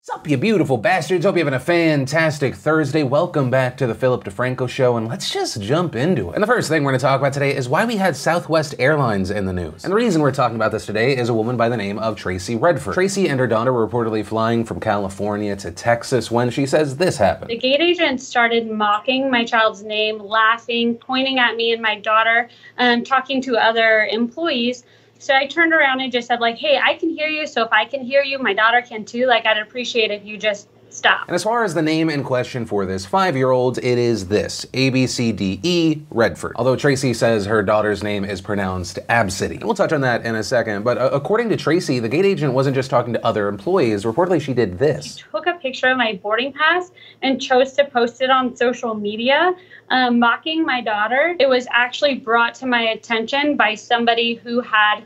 Sup, you beautiful bastards. Hope you're having a fantastic Thursday. Welcome back to the Philip DeFranco Show, and let's just jump into it. And the first thing we're going to talk about today is why we had Southwest Airlines in the news. And the reason we're talking about this today is a woman by the name of Tracy Redford. Tracy and her daughter were reportedly flying from California to Texas when she says this happened. The gate agent started mocking my child's name, laughing, pointing at me and my daughter, talking to other employees. So I turned around and just said, like, hey, I can hear you. So if I can hear you, my daughter can too. Like, I'd appreciate if you just stop. And as far as the name in question for this 5-year-old, it is this, ABCDE Redford. Although Tracy says her daughter's name is pronounced Absidy. And we'll touch on that in a second. But according to Tracy, the gate agent wasn't just talking to other employees. Reportedly, she did this. She took a picture of my boarding pass and chose to post it on social media, mocking my daughter. It was actually brought to my attention by somebody who had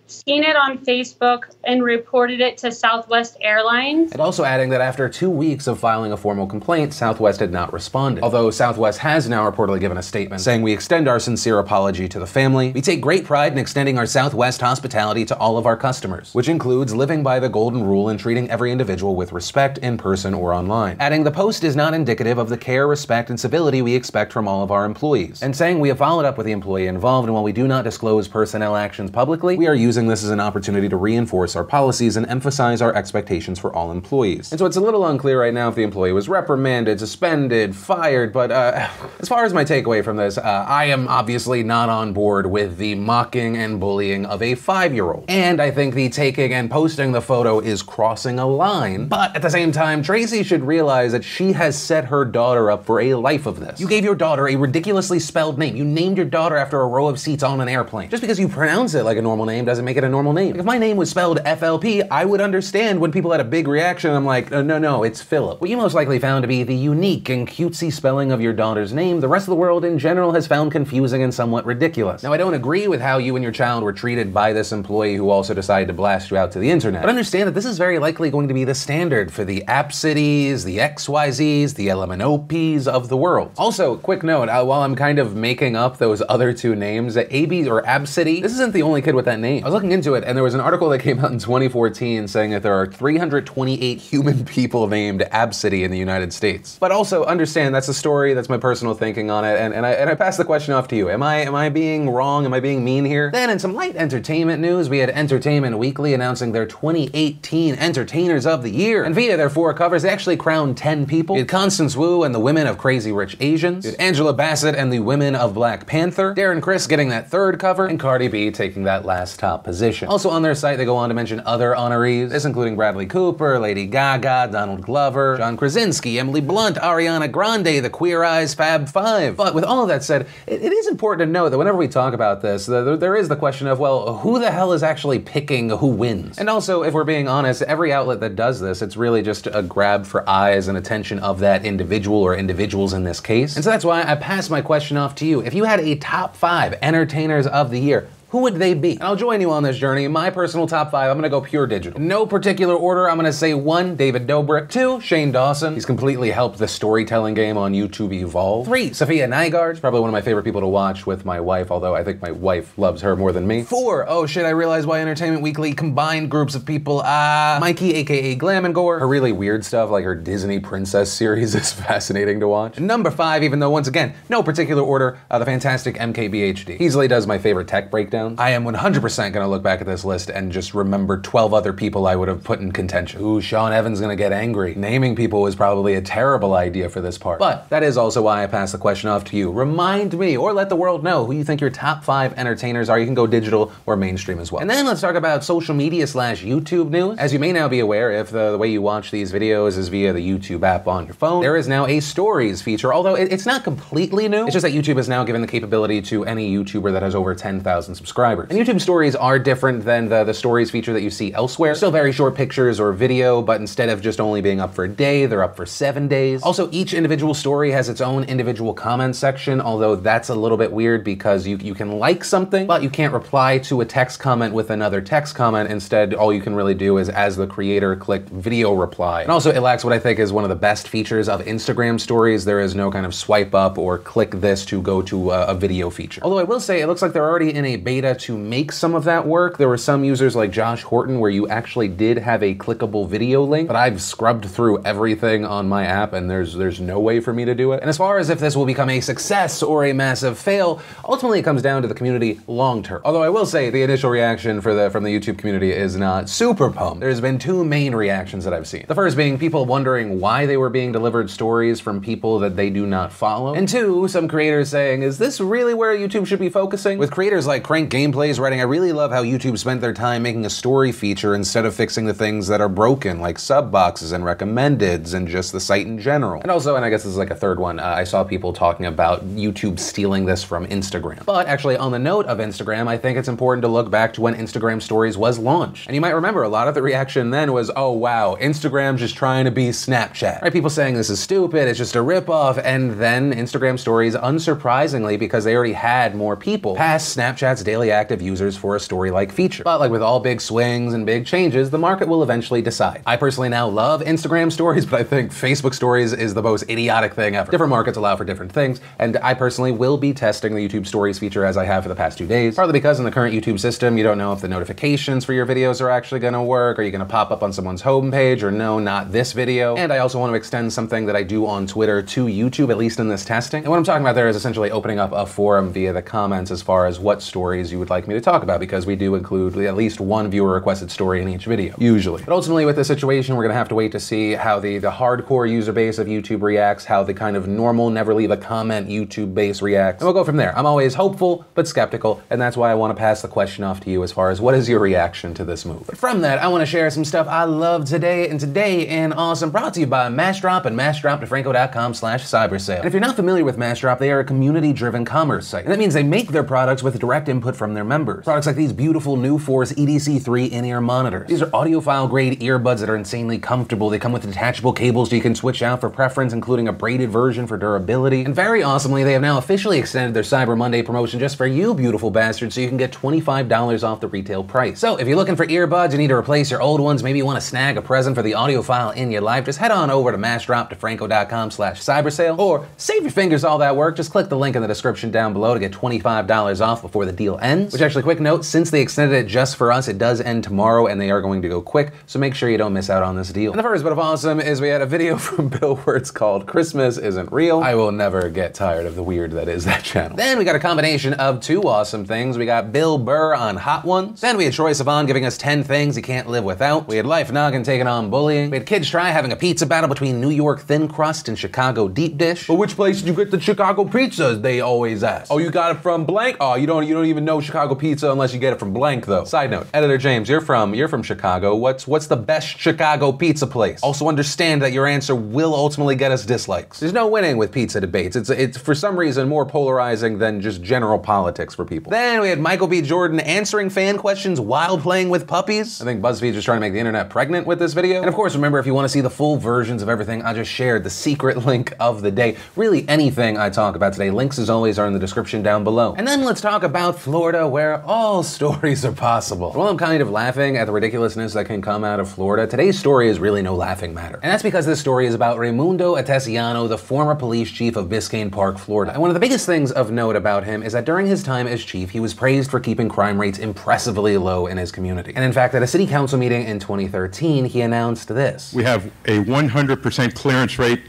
seen it on Facebook and reported it to Southwest Airlines. And also adding that after 2 weeks of filing a formal complaint, Southwest had not responded. Although Southwest has now reportedly given a statement saying, we extend our sincere apology to the family. We take great pride in extending our Southwest hospitality to all of our customers, which includes living by the golden rule and treating every individual with respect in person or online. Adding, the post is not indicative of the care, respect, and civility we expect from all of our employees. And saying we have followed up with the employee involved, and while we do not disclose personnel actions publicly, we are using this as an opportunity to reinforce our policies and emphasize our expectations for all employees. And so it's a little unclear right now if the employee was reprimanded, suspended, fired, but as far as my takeaway from this, I am obviously not on board with the mocking and bullying of a 5-year-old. And I think the taking and posting the photo is crossing a line. But at the same time, Tracy should realize that she has set her daughter up for a life of this. You gave your daughter a ridiculously spelled name. You named your daughter after a row of seats on an airplane. Just because you pronounce it like a normal name doesn't make it a normal name. Like if my name was spelled FLP, I would understand when people had a big reaction. I'm like, no, it's Philip. What you most likely found to be the unique and cutesy spelling of your daughter's name, the rest of the world in general has found confusing and somewhat ridiculous. Now, I don't agree with how you and your child were treated by this employee who also decided to blast you out to the internet. But understand that this is very likely going to be the standard for the Absidies, the XYZs, the LMNOPs of the world. Also, quick note, while I'm kind of making up those other two names, AB or Absidy, this isn't the only kid with that name. I was looking into it, and there was an article that came out in 2014 saying that there are 328 human people named Absidy in the United States. But also understand that's a story, that's my personal thinking on it, and I pass the question off to you. Am I being wrong? Am I being mean here? Then in some light entertainment news, we had Entertainment Weekly announcing their 2018 Entertainers of the Year. And via their 4 covers, they actually crowned 10 people. We had Constance Wu and the Women of Crazy Rich Asians. We had Angela Bassett and the Women of Black Panther. Darren Criss getting that 3rd cover, and Cardi B taking that last top position. Also on their site, they go on to mention other honorees, this including Bradley Cooper, Lady Gaga, Donald Glover, John Krasinski, Emily Blunt, Ariana Grande, the Queer Eyes Fab Five. But with all of that said, it is important to note that whenever we talk about this, there is the question of, well, who the hell is actually picking who wins? And also, if we're being honest, every outlet that does this, it's really just a grab for eyes and attention of that individual or individuals in this case. And so that's why I pass my question off to you. If you had a top 5 entertainers of the year, who would they be? And I'll join you on this journey. My personal top 5, I'm gonna go pure digital. In no particular order, I'm gonna say 1, David Dobrik. 2, Shane Dawson. He's completely helped the storytelling game on YouTube evolve. 3, Sophia Nygaard. Probably one of my favorite people to watch with my wife, although I think my wife loves her more than me. 4, oh shit, I realized why Entertainment Weekly combined groups of people. Mikey, aka Glamangore. Her really weird stuff, like her Disney Princess series, is fascinating to watch. And number 5, even though once again, no particular order, the fantastic MKBHD. Easily does my favorite tech breakdown. I am 100% gonna look back at this list and just remember 12 other people I would have put in contention. Ooh, Sean Evans gonna get angry. Naming people was probably a terrible idea for this part. But that is also why I pass the question off to you. Remind me, or let the world know, who you think your top 5 entertainers are. You can go digital or mainstream as well. And then let's talk about social media / YouTube news. As you may now be aware, if the way you watch these videos is via the YouTube app on your phone, there is now a stories feature, although it's not completely new. It's just that YouTube has now given the capability to any YouTuber that has over 10,000 subscribers. And YouTube stories are different than the stories feature that you see elsewhere. Still very short pictures or video, but instead of just only being up for a day, they're up for 7 days. Also, each individual story has its own individual comment section, although that's a little bit weird because you can like something, but you can't reply to a text comment with another text comment. Instead, all you can really do is, as the creator, click video reply. And also, it lacks what I think is one of the best features of Instagram stories. There is no kind of swipe up or click this to go to a video feature. Although I will say, it looks like they're already in a beta beta to make some of that work. There were some users like Josh Horton where you actually did have a clickable video link, but I've scrubbed through everything on my app and there's no way for me to do it. And as far as if this will become a success or a massive fail, ultimately it comes down to the community long term. Although I will say the initial reaction from the YouTube community is not super pumped. There's been two main reactions that I've seen. The first being people wondering why they were being delivered stories from people that they do not follow. And two, some creators saying, is this really where YouTube should be focusing? With creators like Crank Gameplays writing, I really love how YouTube spent their time making a story feature instead of fixing the things that are broken, like sub boxes and recommendeds and just the site in general. And also, and I guess this is like a third one, I saw people talking about YouTube stealing this from Instagram. But actually, on the note of Instagram, I think it's important to look back to when Instagram Stories was launched. And you might remember a lot of the reaction then was, oh wow, Instagram's just trying to be Snapchat. Right? People saying this is stupid, it's just a ripoff, and then Instagram Stories, unsurprisingly, because they already had more people, passed Snapchat's daily active users for a story-like feature. But like with all big swings and big changes, the market will eventually decide. I personally now love Instagram Stories, but I think Facebook Stories is the most idiotic thing ever. Different markets allow for different things, and I personally will be testing the YouTube Stories feature as I have for the past 2 days, partly because in the current YouTube system, you don't know if the notifications for your videos are actually gonna work. Are you gonna pop up on someone's homepage, or no, not this video? And I also want to extend something that I do on Twitter to YouTube, at least in this testing. And what I'm talking about there is essentially opening up a forum via the comments as far as what stories you would like me to talk about, because we do include at least one viewer requested story in each video, usually. But ultimately with this situation, we're gonna have to wait to see how the hardcore user base of YouTube reacts, how the kind of normal, never leave a comment YouTube base reacts, and we'll go from there. I'm always hopeful, but skeptical, and that's why I want to pass the question off to you as far as what is your reaction to this move. But from that, I want to share some stuff I love today, and today in Awesome, brought to you by Massdrop and massdropdefranco.com/cybersale. And if you're not familiar with Massdrop, they are a community-driven commerce site. And that means they make their products with direct input from their members. Products like these beautiful new Force EDC3 in-ear monitors. These are audiophile-grade earbuds that are insanely comfortable. They come with detachable cables so you can switch out for preference, including a braided version for durability. And very awesomely, they have now officially extended their Cyber Monday promotion just for you beautiful bastards, so you can get $25 off the retail price. So if you're looking for earbuds, you need to replace your old ones, maybe you want to snag a present for the audiophile in your life, just head on over to massdropdefranco.com/cybersale, or save your fingers all that work, just click the link in the description down below to get $25 off before the deal ends. Which actually, quick note, since they extended it just for us, it does end tomorrow and they are going to go quick, so make sure you don't miss out on this deal. And the first bit of awesome is we had a video from Bill Wirtz called Christmas Isn't Real. I will never get tired of the weird that is that channel. Then we got a combination of two awesome things. We got Bill Burr on Hot Ones. Then we had Troye Sivan giving us 10 things you can't live without. We had Life Noggin taking on bullying. We had Kids Try having a pizza battle between New York thin crust and Chicago deep dish. But which place did you get the Chicago pizzas, they always ask. Oh, you got it from blank? Oh, you don't even know Chicago pizza unless you get it from blank though. Side note, Editor James, you're from Chicago. What's the best Chicago pizza place? Also understand that your answer will ultimately get us dislikes. There's no winning with pizza debates. It's for some reason more polarizing than just general politics for people. Then we had Michael B. Jordan answering fan questions while playing with puppies. I think BuzzFeed's just trying to make the internet pregnant with this video. And of course, remember, if you want to see the full versions of everything I just shared, the secret link of the day, really anything I talk about today, links as always are in the description down below. And then let's talk about Florida, where all stories are possible. While I'm kind of laughing at the ridiculousness that can come out of Florida, today's story is really no laughing matter. And that's because this story is about Raimundo Atesiano, the former police chief of Biscayne Park, Florida. And one of the biggest things of note about him is that during his time as chief, he was praised for keeping crime rates impressively low in his community. And in fact, at a city council meeting in 2013, he announced this. We have a 100% clearance rate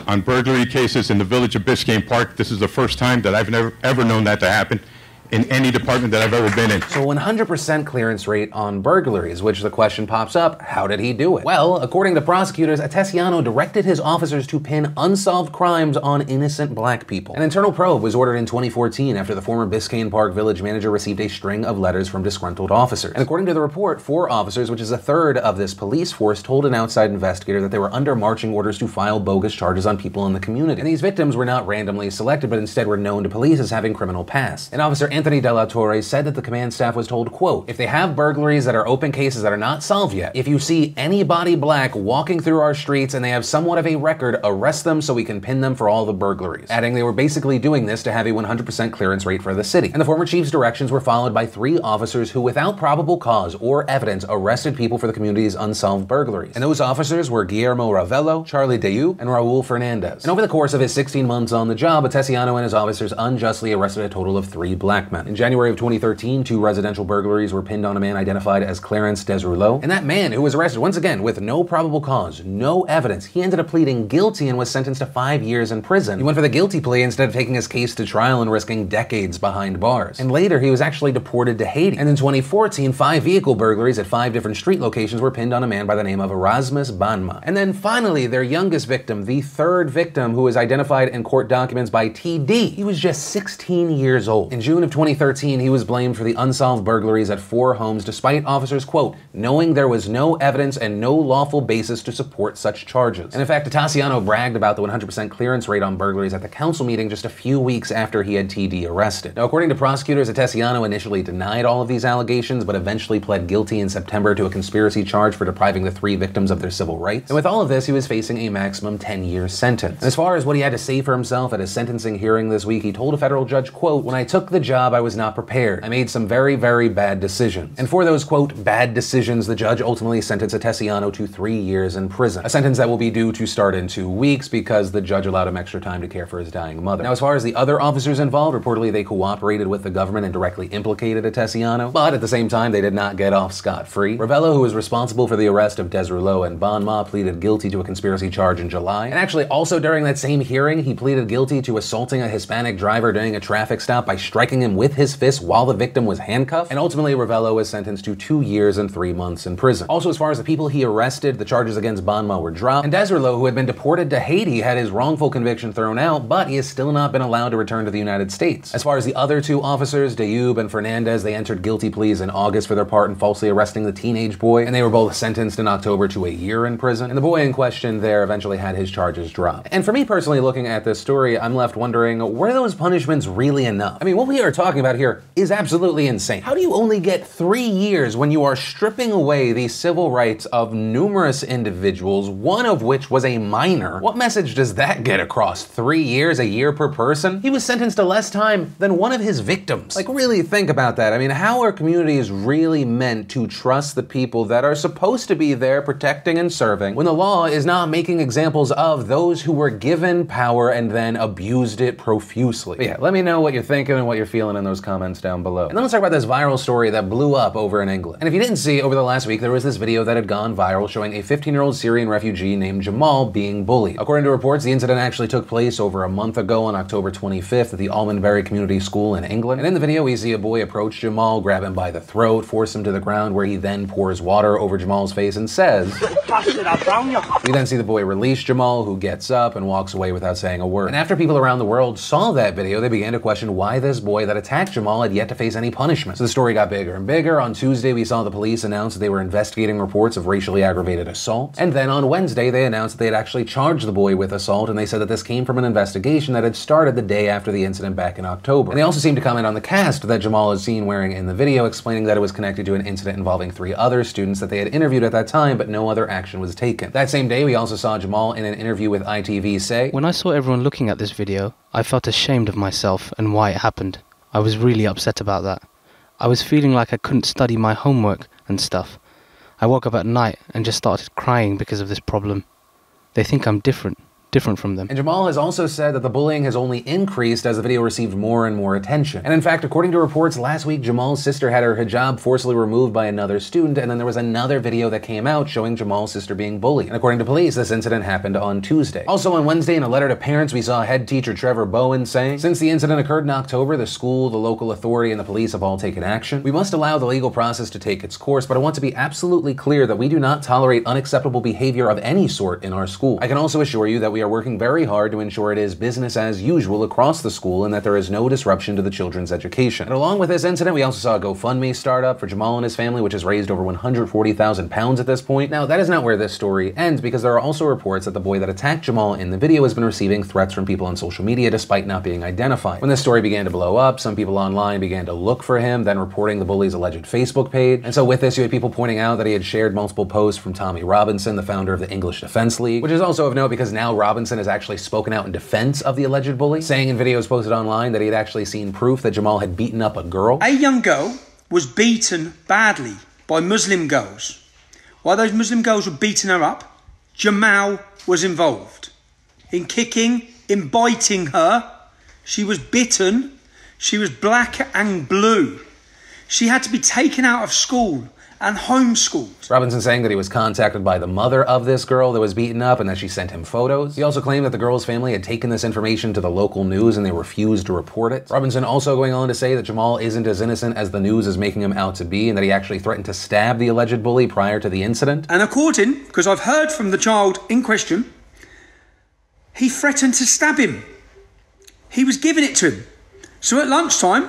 on burglary cases in the village of Biscayne Park. This is the first time that I've ever known that to happen in any department that I've ever been in. So 100% clearance rate on burglaries, which the question pops up, how did he do it? Well, according to prosecutors, Atesiano directed his officers to pin unsolved crimes on innocent black people. An internal probe was ordered in 2014 after the former Biscayne Park village manager received a string of letters from disgruntled officers. And according to the report, 4 officers, which is a third of this police force, told an outside investigator that they were under marching orders to file bogus charges on people in the community. And these victims were not randomly selected, but instead were known to police as having criminal past. And Officer Anthony De La Torre said that the command staff was told, quote, if they have burglaries that are open cases that are not solved yet, if you see anybody black walking through our streets and they have somewhat of a record, arrest them so we can pin them for all the burglaries. Adding they were basically doing this to have a 100% clearance rate for the city. And the former chief's directions were followed by 3 officers who, without probable cause or evidence, arrested people for the community's unsolved burglaries. And those officers were Guillermo Ravello, Charlie Dayu, and Raul Fernandez. And over the course of his 16 months on the job, Atesiano and his officers unjustly arrested a total of 3 black black men. In January of 2013, 2 residential burglaries were pinned on a man identified as Clarence Desrouleau. And that man, who was arrested once again with no probable cause, no evidence, he ended up pleading guilty and was sentenced to 5 years in prison. He went for the guilty plea instead of taking his case to trial and risking decades behind bars. And later, he was actually deported to Haiti. And in 2014, 5 vehicle burglaries at 5 different street locations were pinned on a man by the name of Erasmus Banma. And then finally, their youngest victim, the 3rd victim, who was identified in court documents by TD. He was just 16 years old. In June of 2013, he was blamed for the unsolved burglaries at 4 homes despite officers, quote, knowing there was no evidence and no lawful basis to support such charges. And in fact, Tassiano bragged about the 100% clearance rate on burglaries at the council meeting just a few weeks after he had TD arrested. Now, according to prosecutors, Tassiano initially denied all of these allegations, but eventually pled guilty in September to a conspiracy charge for depriving the 3 victims of their civil rights. And with all of this, he was facing a maximum 10-year sentence. And as far as what he had to say for himself at his sentencing hearing this week, he told a federal judge, quote, when I took the job, I was not prepared. I made some very, very bad decisions. And for those, quote, bad decisions, the judge ultimately sentenced Tassiano to 3 years in prison. A sentence that will be due to start in 2 weeks because the judge allowed him extra time to care for his dying mother. Now, as far as the other officers involved, reportedly they cooperated with the government and directly implicated Tassiano, but at the same time, they did not get off scot-free. Ravello, who was responsible for the arrest of Desrouleau and Banma, pleaded guilty to a conspiracy charge in July. And actually, also during that same hearing, he pleaded guilty to assaulting a Hispanic driver during a traffic stop by striking him with his fist while the victim was handcuffed. And ultimately, Ravello was sentenced to 2 years and 3 months in prison. Also, as far as the people he arrested, the charges against Banma were dropped. And Desrouleau, who had been deported to Haiti, had his wrongful conviction thrown out, but he has still not been allowed to return to the United States. As far as the other 2 officers, Deyoub and Fernandez, they entered guilty pleas in August for their part in falsely arresting the teenage boy, and they were both sentenced in October to a year in prison. And the boy in question there eventually had his charges dropped. And for me personally, looking at this story, I'm left wondering, were those punishments really enough? I mean, what we are talking about here is absolutely insane. How do you only get 3 years when you are stripping away the civil rights of numerous individuals, one of which was a minor? What message does that get across? 3 years, a year per person? He was sentenced to less time than one of his victims. Like, really think about that. I mean, how are communities really meant to trust the people that are supposed to be there protecting and serving when the law is not making examples of those who were given power and then abused it profusely? But yeah, let me know what you're thinking and what you're feeling in those comments down below. And then let's talk about this viral story that blew up over in England. And if you didn't see, over the last week, there was this video that had gone viral showing a 15-year-old Syrian refugee named Jamal being bullied. According to reports, the incident actually took place over a month ago on October 25th at the Almondbury Community School in England. And in the video, we see a boy approach Jamal, grab him by the throat, force him to the ground, where he then pours water over Jamal's face and says, we then see the boy release Jamal, who gets up and walks away without saying a word. And after people around the world saw that video, they began to question why this boy that attacked Jamal had yet to face any punishment. So the story got bigger and bigger. On Tuesday, we saw the police announce that they were investigating reports of racially aggravated assault. And then on Wednesday, they announced that they had actually charged the boy with assault, and they said that this came from an investigation that had started the day after the incident back in October. And they also seemed to comment on the cast that Jamal is seen wearing in the video, explaining that it was connected to an incident involving 3 other students that they had interviewed at that time, but no other action was taken. That same day, we also saw Jamal in an interview with ITV say, when I saw everyone looking at this video, I felt ashamed of myself and why it happened. I was really upset about that. I was feeling like I couldn't study my homework and stuff. I woke up at night and just started crying because of this problem. They think I'm different from them. And Jamal has also said that the bullying has only increased as the video received more and more attention. And in fact, according to reports, last week Jamal's sister had her hijab forcibly removed by another student, and then there was another video that came out showing Jamal's sister being bullied. And according to police, this incident happened on Tuesday. Also on Wednesday, in a letter to parents, we saw head teacher Trevor Bowen saying, since the incident occurred in October, the school, the local authority, and the police have all taken action. We must allow the legal process to take its course, but I want to be absolutely clear that we do not tolerate unacceptable behavior of any sort in our school. I can also assure you that we are working very hard to ensure it is business as usual across the school and that there is no disruption to the children's education. And along with this incident, we also saw a GoFundMe startup for Jamal and his family, which has raised over £140,000 at this point. Now, that is not where this story ends, because there are also reports that the boy that attacked Jamal in the video has been receiving threats from people on social media despite not being identified. When this story began to blow up, some people online began to look for him, then reporting the bully's alleged Facebook page. And so with this, you had people pointing out that he had shared multiple posts from Tommy Robinson, the founder of the English Defense League, which is also of note because now Robinson has actually spoken out in defense of the alleged bully, saying in videos posted online that he had actually seen proof that Jamal had beaten up a girl. A young girl was beaten badly by Muslim girls. While those Muslim girls were beating her up, Jamal was involved in kicking, in biting her. She was bitten. She was black and blue. She had to be taken out of school and homeschooled. Robinson saying that he was contacted by the mother of this girl that was beaten up and that she sent him photos. He also claimed that the girl's family had taken this information to the local news and they refused to report it. Robinson also going on to say that Jamal isn't as innocent as the news is making him out to be and that he actually threatened to stab the alleged bully prior to the incident. And according, because I've heard from the child in question, he threatened to stab him. He was giving it to him. So at lunchtime,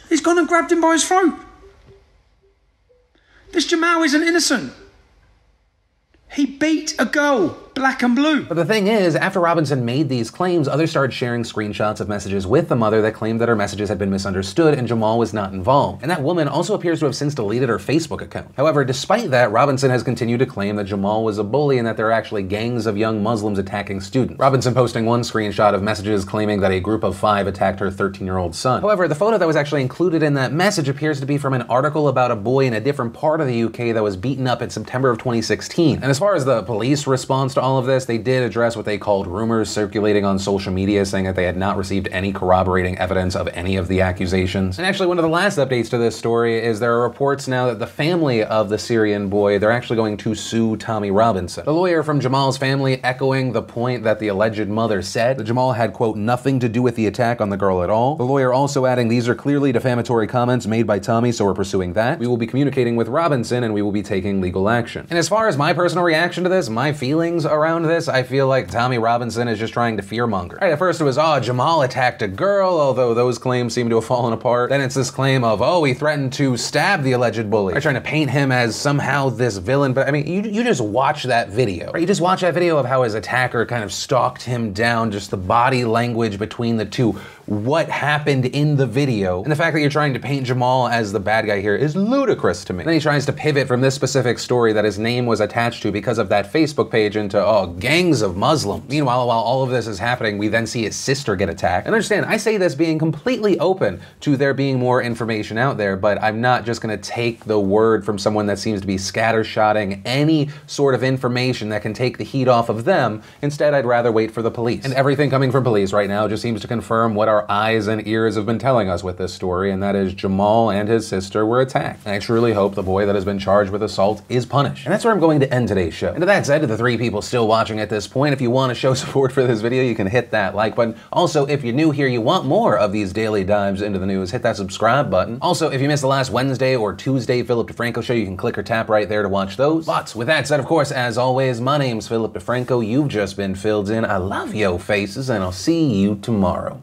he's gone and grabbed him by his throat. This Jamal isn't innocent. He beat a girl, black and blue. But the thing is, after Robinson made these claims, others started sharing screenshots of messages with the mother that claimed that her messages had been misunderstood and Jamal was not involved. And that woman also appears to have since deleted her Facebook account. However, despite that, Robinson has continued to claim that Jamal was a bully and that there are actually gangs of young Muslims attacking students. Robinson posting one screenshot of messages claiming that a group of 5 attacked her 13-year-old son. However, the photo that was actually included in that message appears to be from an article about a boy in a different part of the UK that was beaten up in September of 2016. And as far as the police response to all of this, they did address what they called rumors circulating on social media, saying that they had not received any corroborating evidence of any of the accusations. And actually, one of the last updates to this story is there are reports now that the family of the Syrian boy, they're actually going to sue Tommy Robinson. The lawyer from Jamal's family echoing the point that the alleged mother said, that Jamal had, quote, nothing to do with the attack on the girl at all. The lawyer also adding, these are clearly defamatory comments made by Tommy, so we're pursuing that. We will be communicating with Robinson and we will be taking legal action. And as far as my personal reaction to this, my feelings around this, I feel like Tommy Robinson is just trying to fearmonger. Right, at first it was, oh, Jamal attacked a girl, although those claims seem to have fallen apart. Then it's this claim of, oh, he threatened to stab the alleged bully. They're trying to paint him as somehow this villain, but I mean, you just watch that video. Right? You just watch that video of how his attacker kind of stalked him down, just the body language between the two, what happened in the video, and the fact that you're trying to paint Jamal as the bad guy here is ludicrous to me. Then he tries to pivot from this specific story that his name was attached to because of that Facebook page into, oh, gangs of Muslims. Meanwhile, while all of this is happening, we then see his sister get attacked. And understand, I say this being completely open to there being more information out there, but I'm not just gonna take the word from someone that seems to be scattershotting any sort of information that can take the heat off of them. Instead, I'd rather wait for the police. And everything coming from police right now just seems to confirm what our eyes and ears have been telling us with this story, and that is Jamal and his sister were attacked. And I truly hope the boy that has been charged with assault is punished. And that's where I'm going to end today's show. And to that said, to the 3 people still watching at this point, if you want to show support for this video, you can hit that like button. Also, if you're new here, you want more of these daily dives into the news, hit that subscribe button. Also, if you missed the last Wednesday or Tuesday Philip DeFranco show, you can click or tap right there to watch those. But with that said, of course, as always, my name's Philip DeFranco. You've just been filled in. I love yo faces, and I'll see you tomorrow.